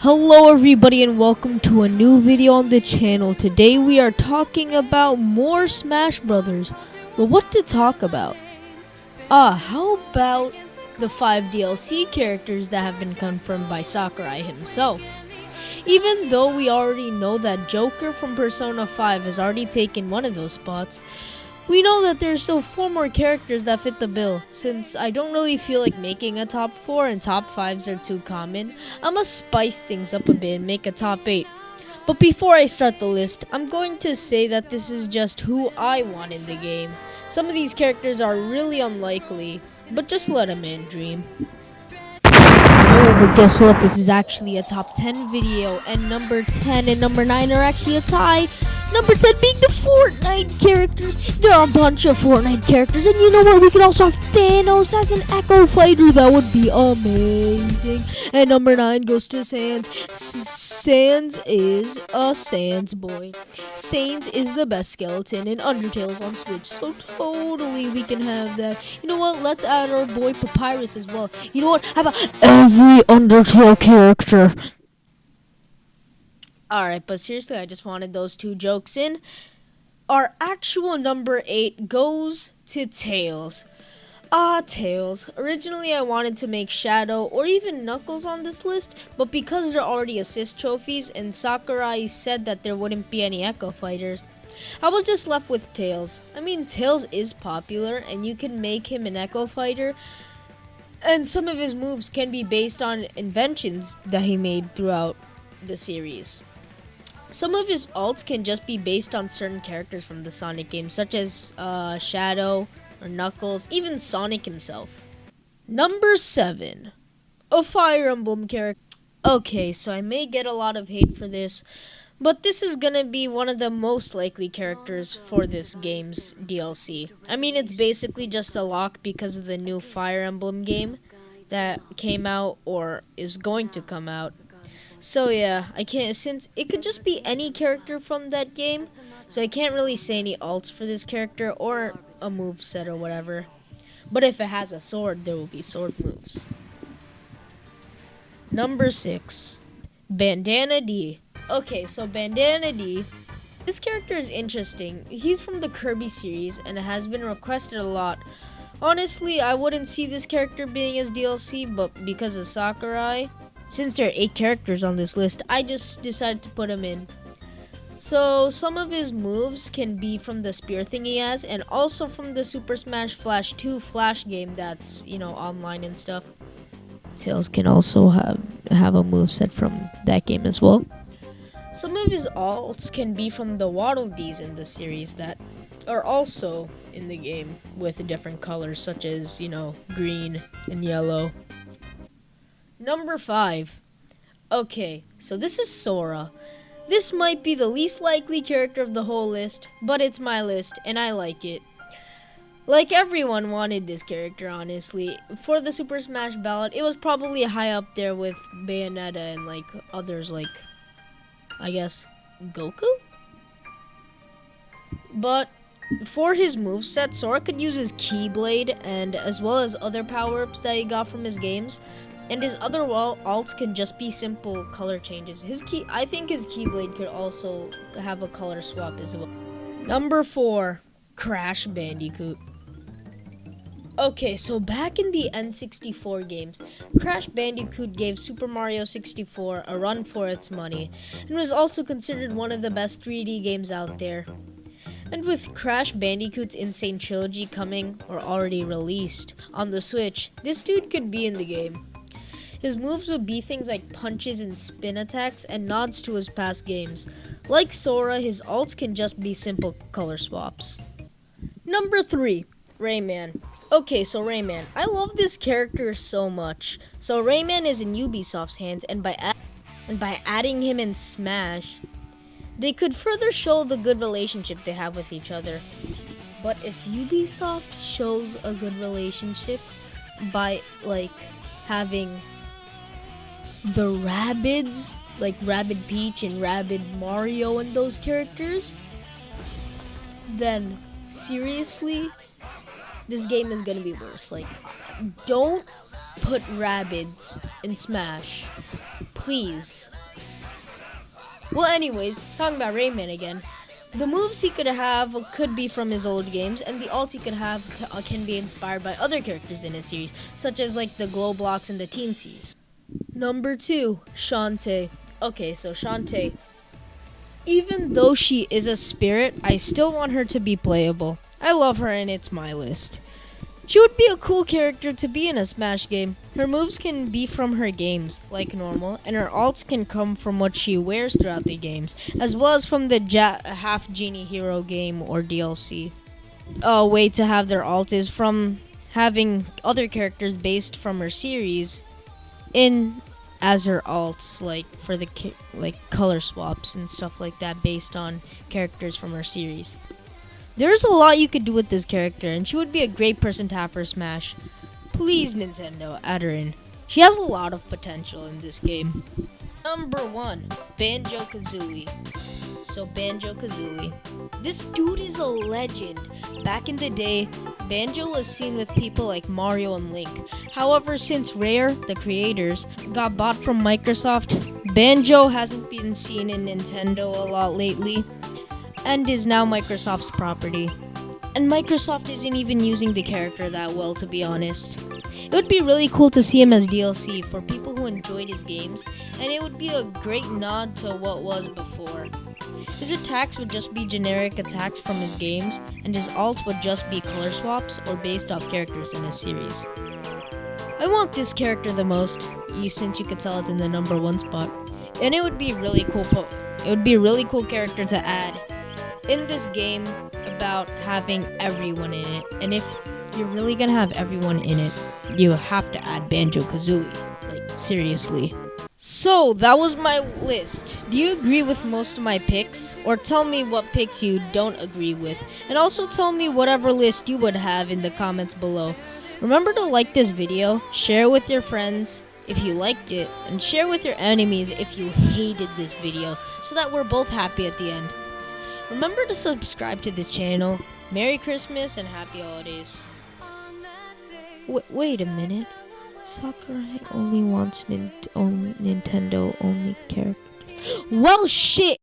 Hello everybody and welcome to a new video on the channel. Today we are talking about more Smash Brothers. But what to talk about? How about the 5 DLC characters that have been confirmed by Sakurai himself? Even though we already know that Joker from Persona 5 has already taken one of those spots, we know that there's still 4 more characters that fit the bill. Since I don't really feel like making a top 4 and top 5s are too common, I'ma spice things up a bit and make a top 8. But before I start the list, I'm going to say that this is just who I want in the game. Some of these characters are really unlikely, but just let them in, dream. Oh, but guess what? This is actually a top 10 video, and number 10 and number 9 are actually a tie. Number 10 being the Fortnite characters. There are a bunch of Fortnite characters, and you know what? We could also have Thanos as an Echo Fighter. That would be amazing. And number 9 goes to Sans. Sans is a Sans boy. Sans is the best skeleton in Undertale's on Switch, so totally we can have that. You know what? Let's add our boy Papyrus as well. You know what? How about every Undertale character? Alright, but seriously, I just wanted those 2 jokes in. Our actual number 8 goes to Tails. Tails. Originally, I wanted to make Shadow or even Knuckles on this list, but because they're already assist trophies and Sakurai said that there wouldn't be any Echo Fighters, I was just left with Tails. I mean, Tails is popular, and you can make him an Echo Fighter, and some of his moves can be based on inventions that he made throughout the series. Some of his alts can just be based on certain characters from the Sonic games, such as Shadow or Knuckles, even Sonic himself. Number 7, a Fire Emblem character. Okay, so I may get a lot of hate for this, but this is gonna be one of the most likely characters for this game's DLC. I mean, it's basically just a lock because of the new Fire Emblem game that came out or is going to come out. So yeah, I can't, since it could just be any character from that game, so I can't really say any alts for this character or a move set or whatever. But if it has a sword, there will be sword moves. Number 6, Bandana D. Okay, so Bandana D, this character is interesting. He's from the Kirby series and has been requested a lot. Honestly, I wouldn't see this character being as DLC, but because of Sakurai, since there are 8 characters on this list, I just decided to put him in. So some of his moves can be from the spear thing he has, and also from the Super Smash Flash 2 Flash game that's, online and stuff. Tails can also have a moveset from that game as well. Some of his alts can be from the Waddle Dees in the series that are also in the game with different colors, such as, green and yellow. Number 5. Okay, so this is Sora. This might be the least likely character of the whole list, but it's my list, and I like it. Like, everyone wanted this character, honestly. For the Super Smash ballot, it was probably high up there with Bayonetta and, others I guess, Goku? But for his moveset, Sora could use his Keyblade, and as well as other power-ups that he got from his games. And his other alts can just be simple color changes. I think his Keyblade could also have a color swap as well. Number 4, Crash Bandicoot. Okay, so back in the N64 games, Crash Bandicoot gave Super Mario 64 a run for its money, and was also considered one of the best 3D games out there. And with Crash Bandicoot's Insane Trilogy coming, or already released, on the Switch, this dude could be in the game. His moves would be things like punches and spin attacks and nods to his past games. Like Sora, his alts can just be simple color swaps. Number 3, Rayman. Okay, so Rayman. I love this character so much. So Rayman is in Ubisoft's hands, and by adding him in Smash, they could further show the good relationship they have with each other. But if Ubisoft shows a good relationship by, having the Rabbids, like Rabbid Peach and Rabbid Mario and those characters, then seriously, this game is gonna be worse. Don't put Rabbids in Smash. please. Well, anyways, talking about Rayman again. The moves he could have could be from his old games, and the ults he could have can be inspired by other characters in his series, such as like the Glow Blocks and the Teensies. Number 2, Shantae. Okay, so Shantae. Even though she is a spirit, I still want her to be playable. I love her and it's my list. She would be a cool character to be in a Smash game. Her moves can be from her games, like normal, and her alts can come from what she wears throughout the games, as well as from the Half Genie Hero game or DLC. A way to have their alt is from having other characters based from her series in as her alts, like for the color swaps and stuff like that based on characters from her series. There's a lot you could do with this character, and she would be a great person to have for Smash. Please, Nintendo, add her in. She has a lot of potential in this game. Number 1, Banjo-Kazooie. So Banjo-Kazooie. This dude is a legend. Back in the day, Banjo was seen with people like Mario and Link. However, since Rare, the creators, got bought from Microsoft, Banjo hasn't been seen in Nintendo a lot lately, and is now Microsoft's property. And Microsoft isn't even using the character that well, to be honest. It would be really cool to see him as DLC for people who enjoyed his games, and it would be a great nod to what was before. His attacks would just be generic attacks from his games, and his alts would just be color swaps or based off characters in his series. I want this character the most, since you could tell it's in the number 1 spot, and it would be really cool. It would be a really cool character to add in this game about having everyone in it. And if you're really gonna have everyone in it, you have to add Banjo-Kazooie. Like, seriously. So, that was my list. Do you agree with most of my picks? Or tell me what picks you don't agree with. And also tell me whatever list you would have in the comments below. Remember to like this video, share with your friends if you liked it, and share with your enemies if you hated this video, so that we're both happy at the end. Remember to subscribe to this channel. Merry Christmas and Happy Holidays. Wait a minute. Sakurai only wants Nintendo only characters. Well, shit!